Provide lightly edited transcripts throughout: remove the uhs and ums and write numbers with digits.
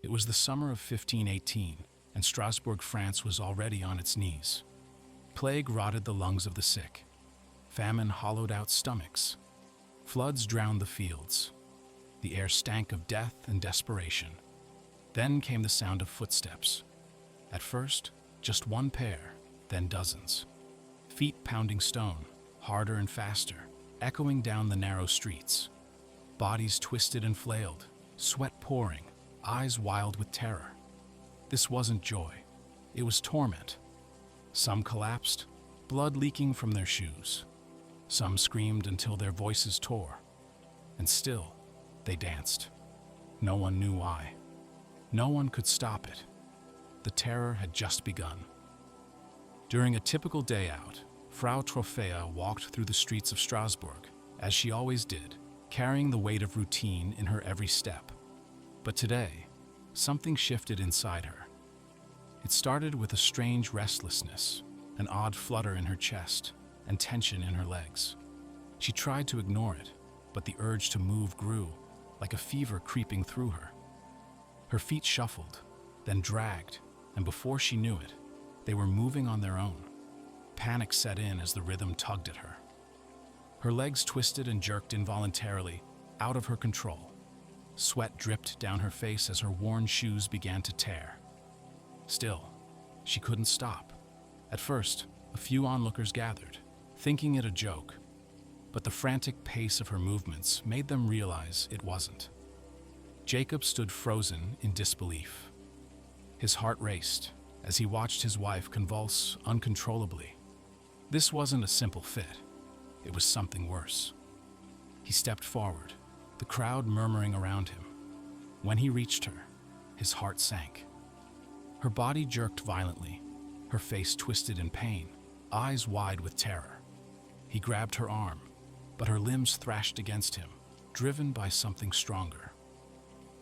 It was the summer of 1518, and Strasbourg, France was already on its knees. Plague rotted the lungs of the sick. Famine hollowed out stomachs. Floods drowned the fields. The air stank of death and desperation. Then came the sound of footsteps. At first, just one pair, then dozens. Feet pounding stone, harder and faster, echoing down the narrow streets. Bodies twisted and flailed, sweat pouring, eyes wild with terror. This wasn't joy. It was torment. Some collapsed, blood leaking from their shoes. Some screamed until their voices tore. And still, they danced. No one knew why. No one could stop it. The terror had just begun. During a typical day out, Fra Tropha walked through the streets of Strasbourg, as she always did, carrying the weight of routine in her every step. But today, something shifted inside her. It started with a strange restlessness, an odd flutter in her chest, and tension in her legs. She tried to ignore it, but the urge to move grew, like a fever creeping through her. Her feet shuffled, then dragged, and before she knew it, they were moving on their own. Panic set in as the rhythm tugged at her. Her legs twisted and jerked involuntarily, out of her control. Sweat dripped down her face as her worn shoes began to tear. Still, she couldn't stop. At first, a few onlookers gathered, thinking it a joke, but the frantic pace of her movements made them realize it wasn't. Jacob stood frozen in disbelief. His heart raced as he watched his wife convulse uncontrollably. This wasn't a simple fit. It was something worse. He stepped forward, the crowd murmuring around him. When he reached her, his heart sank. Her body jerked violently, her face twisted in pain, eyes wide with terror. He grabbed her arm, but her limbs thrashed against him, driven by something stronger.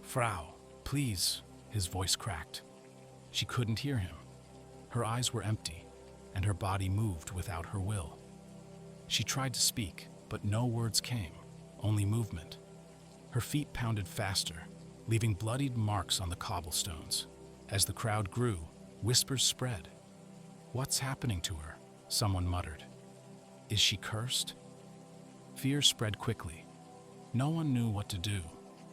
"Frau, please," his voice cracked. She couldn't hear him. Her eyes were empty, and her body moved without her will. She tried to speak, but no words came, only movement. Her feet pounded faster, leaving bloodied marks on the cobblestones. As the crowd grew, whispers spread. "What's happening to her?" someone muttered. "Is she cursed?" Fear spread quickly. No one knew what to do,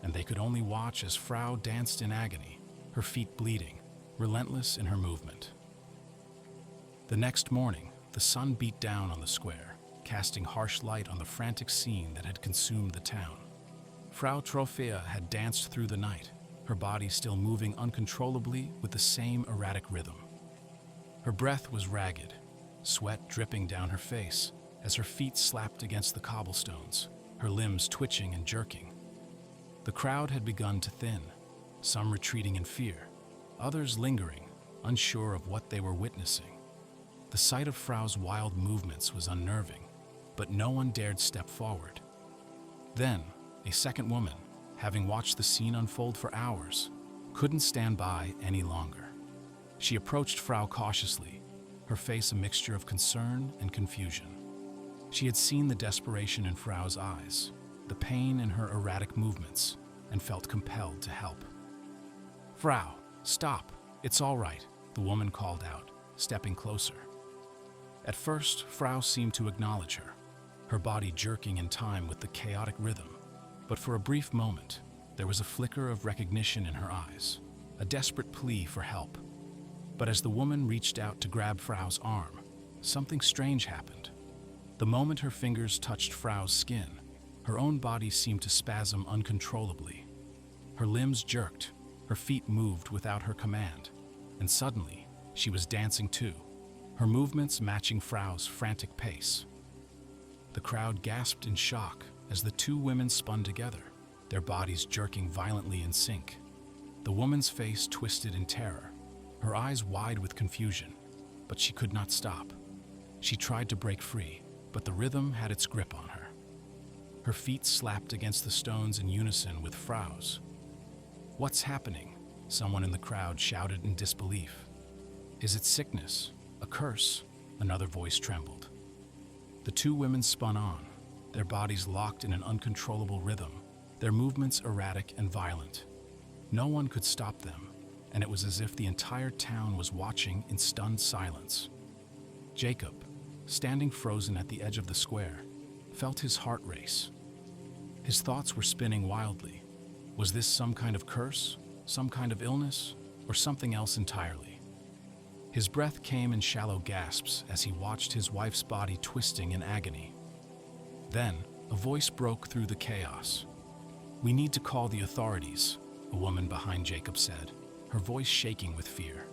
and they could only watch as Frau danced in agony, her feet bleeding, relentless in her movement. The next morning, the sun beat down on the square, casting harsh light on the frantic scene that had consumed the town. Fra Tropha had danced through the night, her body still moving uncontrollably with the same erratic rhythm. Her breath was ragged, sweat dripping down her face as her feet slapped against the cobblestones, her limbs twitching and jerking. The crowd had begun to thin, some retreating in fear, others lingering, unsure of what they were witnessing. The sight of Frau's wild movements was unnerving, but no one dared step forward. Then, a second woman, having watched the scene unfold for hours, couldn't stand by any longer. She approached Frau cautiously, her face a mixture of concern and confusion. She had seen the desperation in Frau's eyes, the pain in her erratic movements, and felt compelled to help. "Frau, stop, it's all right," the woman called out, stepping closer. At first, Frau seemed to acknowledge her body jerking in time with the chaotic rhythm. But for a brief moment, there was a flicker of recognition in her eyes, a desperate plea for help. But as the woman reached out to grab Frau's arm, something strange happened. The moment her fingers touched Frau's skin, her own body seemed to spasm uncontrollably. Her limbs jerked, her feet moved without her command, and suddenly, she was dancing too, her movements matching Frau's frantic pace. The crowd gasped in shock as the two women spun together, their bodies jerking violently in sync. The woman's face twisted in terror, her eyes wide with confusion, but she could not stop. She tried to break free, but the rhythm had its grip on her. Her feet slapped against the stones in unison with Frau's. "What's happening?" someone in the crowd shouted in disbelief. "Is it sickness? A curse?" Another voice trembled. The two women spun on, their bodies locked in an uncontrollable rhythm, their movements erratic and violent. No one could stop them, and it was as if the entire town was watching in stunned silence. Jacob, standing frozen at the edge of the square, felt his heart race. His thoughts were spinning wildly. Was this some kind of curse, some kind of illness, or something else entirely? His breath came in shallow gasps as he watched his wife's body twisting in agony. Then, a voice broke through the chaos. "We need to call the authorities," a woman behind Jacob said, her voice shaking with fear.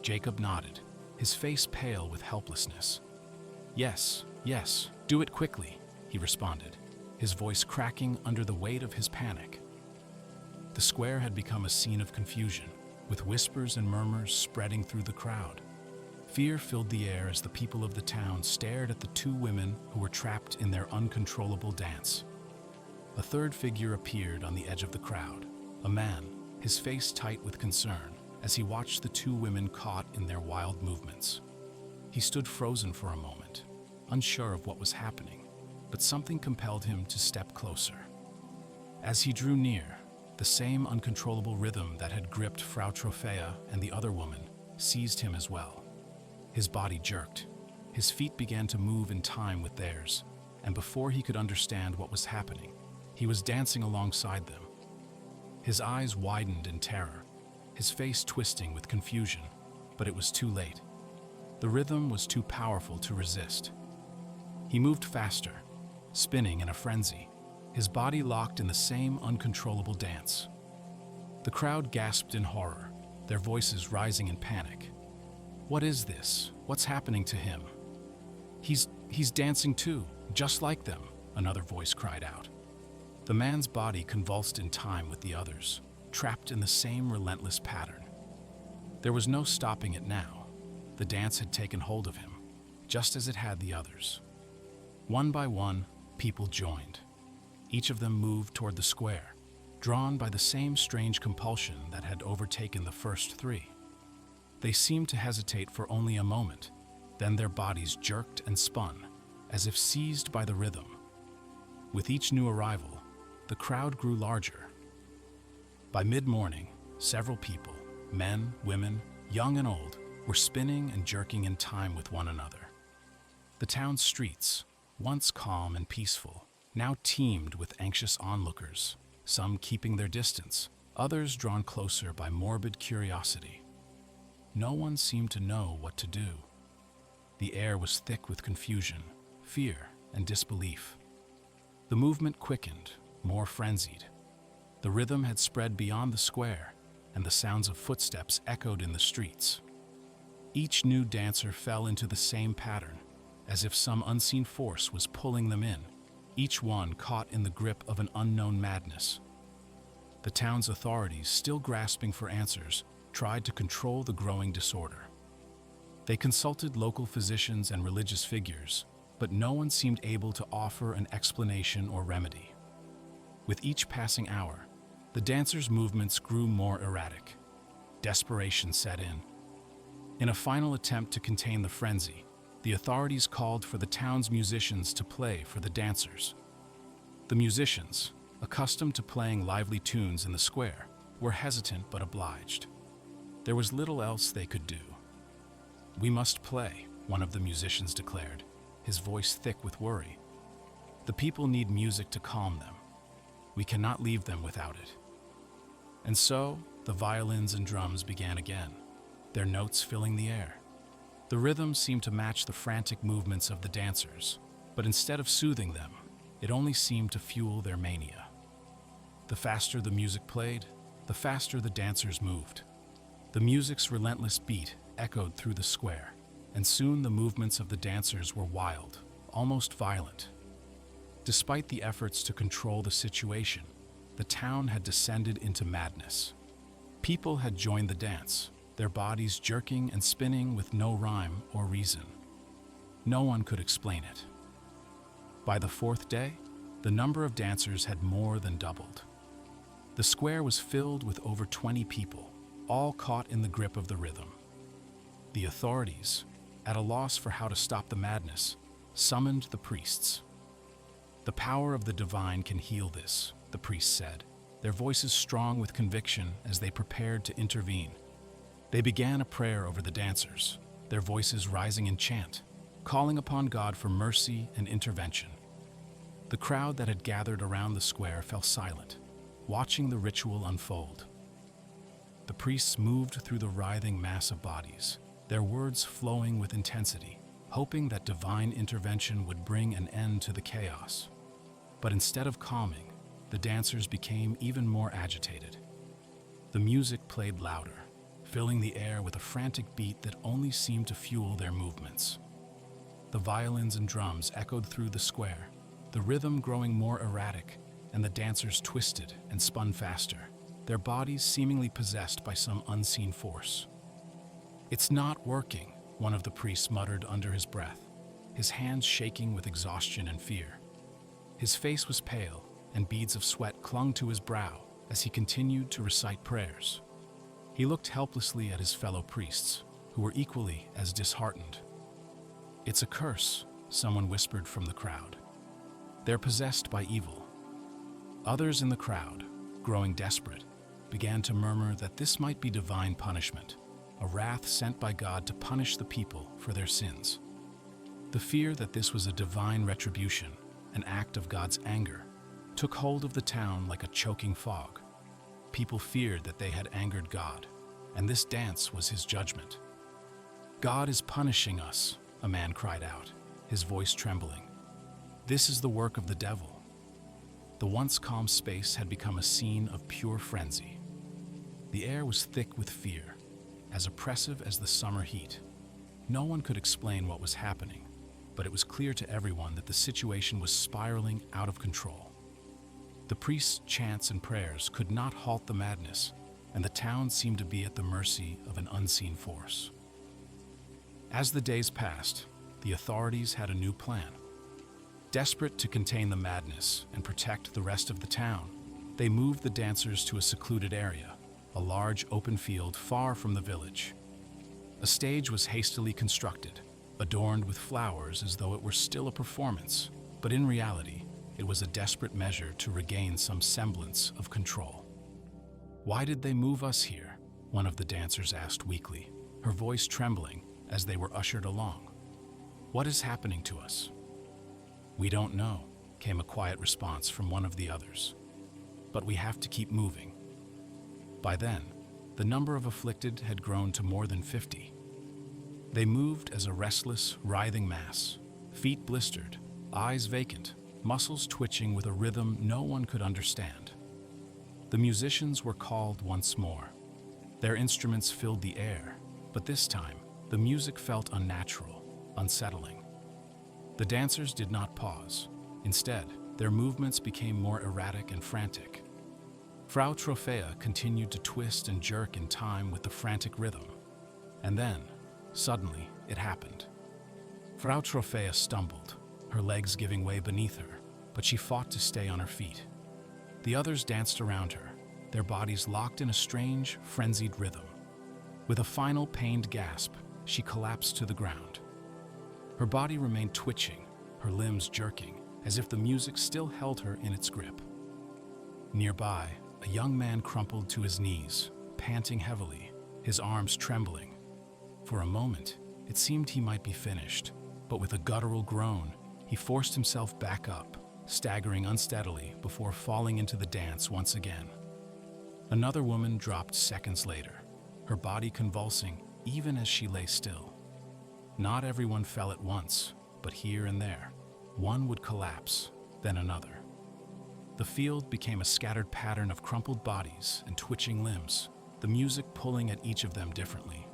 Jacob nodded, his face pale with helplessness. Yes, do it quickly," he responded, his voice cracking under the weight of his panic. The square had become a scene of confusion, with whispers and murmurs spreading through the crowd. Fear filled the air as the people of the town stared at the two women who were trapped in their uncontrollable dance. A third figure appeared on the edge of the crowd, a man, his face tight with concern, as he watched the two women caught in their wild movements. He stood frozen for a moment, unsure of what was happening, but something compelled him to step closer. As he drew near, the same uncontrollable rhythm that had gripped Fra Tropha and the other woman seized him as well. His body jerked, his feet began to move in time with theirs, and before he could understand what was happening, he was dancing alongside them. His eyes widened in terror, his face twisting with confusion, but it was too late. The rhythm was too powerful to resist. He moved faster, spinning in a frenzy, his body locked in the same uncontrollable dance. The crowd gasped in horror, their voices rising in panic. "What is this? What's happening to him?" He's dancing too, just like them," another voice cried out. The man's body convulsed in time with the others, trapped in the same relentless pattern. There was no stopping it now. The dance had taken hold of him, just as it had the others. One by one, people joined. Each of them moved toward the square, drawn by the same strange compulsion that had overtaken the first three. They seemed to hesitate for only a moment, then their bodies jerked and spun, as if seized by the rhythm. With each new arrival, the crowd grew larger. By mid-morning, several people, men, women, young and old, were spinning and jerking in time with one another. The town's streets, once calm and peaceful, now teemed with anxious onlookers, some keeping their distance, others drawn closer by morbid curiosity. No one seemed to know what to do. The air was thick with confusion, fear, and disbelief. The movement quickened, more frenzied. The rhythm had spread beyond the square, and the sounds of footsteps echoed in the streets. Each new dancer fell into the same pattern, as if some unseen force was pulling them in, each one caught in the grip of an unknown madness. The town's authorities, still grasping for answers, tried to control the growing disorder. They consulted local physicians and religious figures, but no one seemed able to offer an explanation or remedy. With each passing hour, the dancers' movements grew more erratic. Desperation set in. In a final attempt to contain the frenzy, the authorities called for the town's musicians to play for the dancers. The musicians, accustomed to playing lively tunes in the square, were hesitant but obliged. There was little else they could do. "We must play," one of the musicians declared, his voice thick with worry. "The people need music to calm them. We cannot leave them without it." And so, the violins and drums began again, their notes filling the air. The rhythm seemed to match the frantic movements of the dancers, but instead of soothing them, it only seemed to fuel their mania. The faster the music played, the faster the dancers moved. The music's relentless beat echoed through the square, and soon the movements of the dancers were wild, almost violent. Despite the efforts to control the situation, the town had descended into madness. People had joined the dance, their bodies jerking and spinning with no rhyme or reason. No one could explain it. By the fourth day, the number of dancers had more than doubled. The square was filled with over 20 people, all caught in the grip of the rhythm. The authorities, at a loss for how to stop the madness, summoned the priests. "The power of the divine can heal this," the priests said. their voices strong with conviction as they prepared to intervene. They began a prayer over the dancers, their voices rising in chant, calling upon God for mercy and intervention. The crowd that had gathered around the square fell silent, watching the ritual unfold. The priests moved through the writhing mass of bodies, their words flowing with intensity, hoping that divine intervention would bring an end to the chaos. But instead of calming, the dancers became even more agitated. The music played louder, filling the air with a frantic beat that only seemed to fuel their movements. The violins and drums echoed through the square, the rhythm growing more erratic, and the dancers twisted and spun faster, their bodies seemingly possessed by some unseen force. "It's not working," one of the priests muttered under his breath, his hands shaking with exhaustion and fear. His face was pale, and beads of sweat clung to his brow as he continued to recite prayers. He looked helplessly at his fellow priests, who were equally as disheartened. "It's a curse," someone whispered from the crowd. "They're possessed by evil." Others in the crowd, growing desperate, began to murmur that this might be divine punishment, a wrath sent by God to punish the people for their sins. The fear that this was a divine retribution, an act of God's anger, took hold of the town like a choking fog. People feared that they had angered God, and this dance was his judgment. "God is punishing us," a man cried out, his voice trembling. "This is the work of the devil." The once calm space had become a scene of pure frenzy. The air was thick with fear, as oppressive as the summer heat. No one could explain what was happening, but it was clear to everyone that the situation was spiraling out of control. The priests' chants and prayers could not halt the madness, and the town seemed to be at the mercy of an unseen force. As the days passed, the authorities had a new plan. Desperate to contain the madness and protect the rest of the town, they moved the dancers to a secluded area, a large open field far from the village. A stage was hastily constructed, adorned with flowers as though it were still a performance, but in reality, it was a desperate measure to regain some semblance of control. "Why did they move us here?" one of the dancers asked weakly, her voice trembling as they were ushered along. "What is happening to us?" "We don't know," came a quiet response from one of the others. "But we have to keep moving." By then, the number of afflicted had grown to more than 50. They moved as a restless, writhing mass, feet blistered, eyes vacant, muscles twitching with a rhythm no one could understand. The musicians were called once more. Their instruments filled the air, but this time, the music felt unnatural, unsettling. The dancers did not pause. Instead, their movements became more erratic and frantic. Fra Tropha continued to twist and jerk in time with the frantic rhythm. And then, suddenly, it happened. Fra Tropha stumbled, her legs giving way beneath her, but she fought to stay on her feet. The others danced around her, their bodies locked in a strange, frenzied rhythm. With a final pained gasp, she collapsed to the ground. Her body remained twitching, her limbs jerking, as if the music still held her in its grip. Nearby, a young man crumpled to his knees, panting heavily, his arms trembling. For a moment, it seemed he might be finished, but with a guttural groan, he forced himself back up, staggering unsteadily before falling into the dance once again. Another woman dropped seconds later, her body convulsing even as she lay still. Not everyone fell at once, but here and there. One would collapse, then another. The field became a scattered pattern of crumpled bodies and twitching limbs, the music pulling at each of them differently.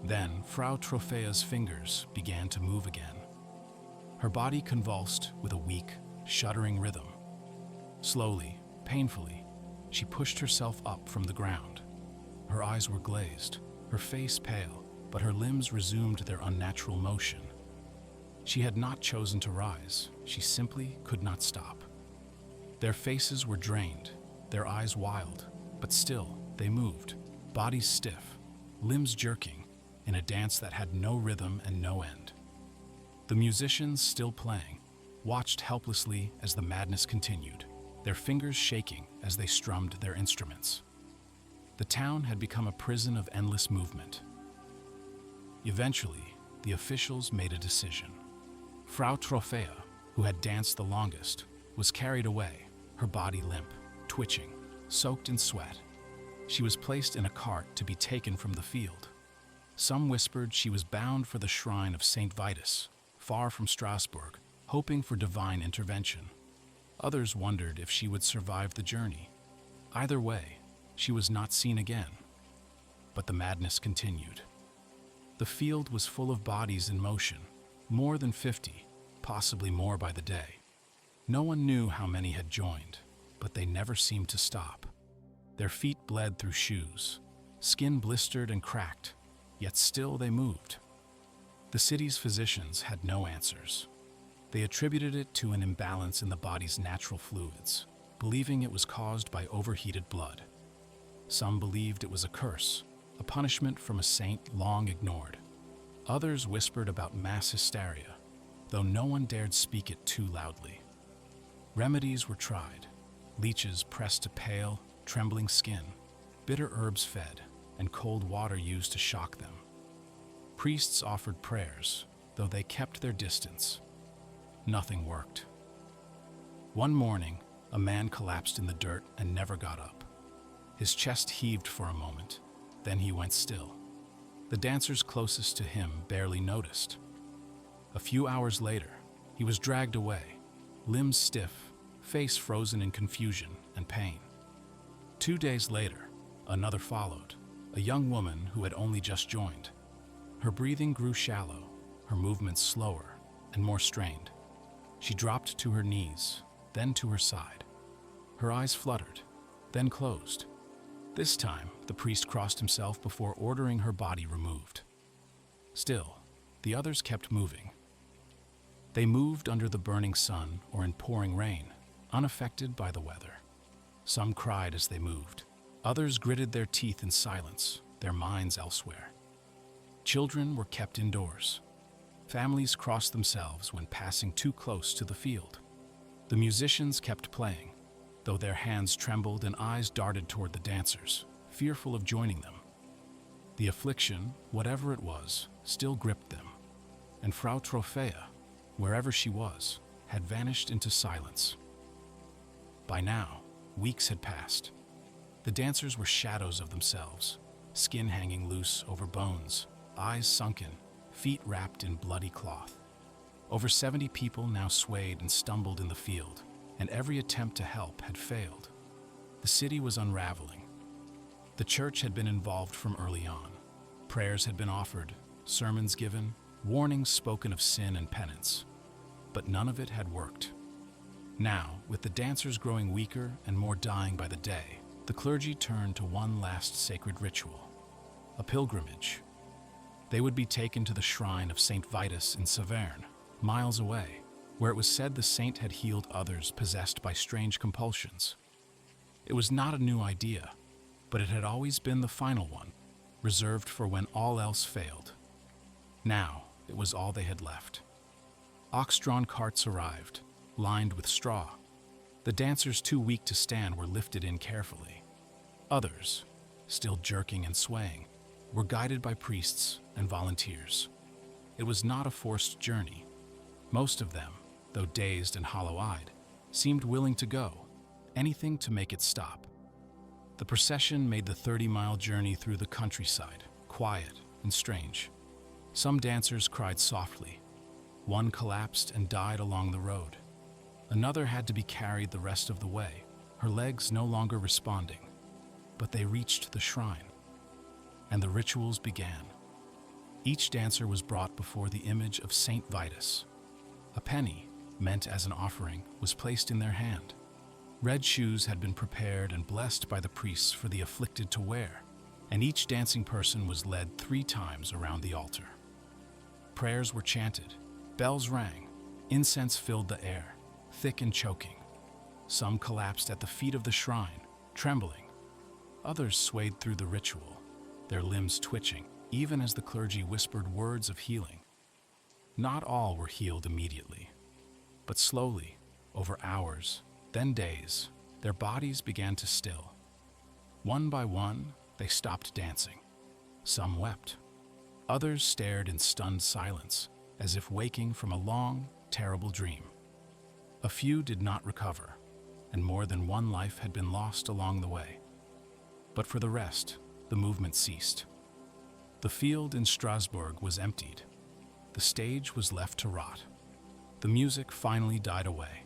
Then Fra Tropha's fingers began to move again. Her body convulsed with a weak, shuddering rhythm. Slowly, painfully, she pushed herself up from the ground. Her eyes were glazed, her face pale, but her limbs resumed their unnatural motion. She had not chosen to rise, she simply could not stop. Their faces were drained, their eyes wild, but still they moved, bodies stiff, limbs jerking, in a dance that had no rhythm and no end. The musicians, still playing, watched helplessly as the madness continued, their fingers shaking as they strummed their instruments. The town had become a prison of endless movement. Eventually, the officials made a decision. Fra Tropha, who had danced the longest, was carried away, her body limp, twitching, soaked in sweat. She was placed in a cart to be taken from the field. Some whispered she was bound for the shrine of Saint Vitus, far from Strasbourg, hoping for divine intervention. Others wondered if she would survive the journey. Either way, she was not seen again. But the madness continued. The field was full of bodies in motion, more than 50, possibly more by the day. No one knew how many had joined, but they never seemed to stop. Their feet bled through shoes, skin blistered and cracked, yet still they moved. The city's physicians had no answers. They attributed it to an imbalance in the body's natural fluids, believing it was caused by overheated blood. Some believed it was a curse, a punishment from a saint long ignored. Others whispered about mass hysteria, though no one dared speak it too loudly. Remedies were tried, leeches pressed to pale, trembling skin, bitter herbs fed, and cold water used to shock them. Priests offered prayers, though they kept their distance. Nothing worked. One morning, a man collapsed in the dirt and never got up. His chest heaved for a moment, then he went still. The dancers closest to him barely noticed. A few hours later, he was dragged away, limbs stiff, face frozen in confusion and pain. 2 days later, another followed, a young woman who had only just joined. Her breathing grew shallow, her movements slower and more strained. She dropped to her knees, then to her side. Her eyes fluttered, then closed. This time, the priest crossed himself before ordering her body removed. Still, the others kept moving. They moved under the burning sun or in pouring rain, unaffected by the weather. Some cried as they moved. Others gritted their teeth in silence, their minds elsewhere. Children were kept indoors. Families crossed themselves when passing too close to the field. The musicians kept playing, though their hands trembled and eyes darted toward the dancers, fearful of joining them. The affliction, whatever it was, still gripped them, and Fra Tropha, wherever she was, had vanished into silence. By now, weeks had passed. The dancers were shadows of themselves, skin hanging loose over bones, eyes sunken, feet wrapped in bloody cloth. Over 70 people now swayed and stumbled in the field, and every attempt to help had failed. The city was unraveling. The church had been involved from early on. Prayers had been offered, sermons given, warnings spoken of sin and penance. But none of it had worked. Now, with the dancers growing weaker and more dying by the day, the clergy turned to one last sacred ritual, a pilgrimage. They would be taken to the shrine of Saint Vitus in Saverne, miles away, where it was said the saint had healed others possessed by strange compulsions. It was not a new idea, but it had always been the final one, reserved for when all else failed. Now, it was all they had left. Ox-drawn carts arrived, lined with straw. The dancers too weak to stand were lifted in carefully. Others, still jerking and swaying, were guided by priests and volunteers. It was not a forced journey. Most of them, though dazed and hollow-eyed, seemed willing to go, anything to make it stop. The procession made the 30-mile journey through the countryside, quiet and strange. Some dancers cried softly. One collapsed and died along the road. Another had to be carried the rest of the way, her legs no longer responding. But they reached the shrine, and the rituals began. Each dancer was brought before the image of Saint Vitus. A penny, meant as an offering, was placed in their hand. Red shoes had been prepared and blessed by the priests for the afflicted to wear, and each dancing person was led 3 times around the altar. Prayers were chanted, bells rang, incense filled the air, thick and choking. Some collapsed at the feet of the shrine, trembling. Others swayed through the ritual, their limbs twitching, even as the clergy whispered words of healing. Not all were healed immediately, but slowly, over hours, then days, Their bodies began to still. One by one, they stopped dancing. Some wept. Others stared in stunned silence, as if waking from a long, terrible dream. A few did not recover, and more than one life had been lost along the way. But for the rest, the movement ceased. The field in Strasbourg was emptied. The stage was left to rot. The music finally died away.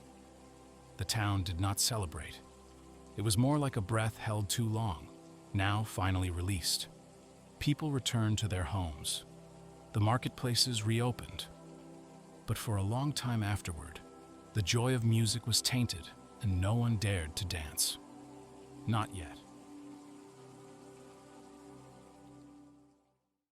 The town did not celebrate. It was more like a breath held too long, now finally released. People returned to their homes. The marketplaces reopened. But for a long time afterward, the joy of music was tainted and no one dared to dance. Not yet.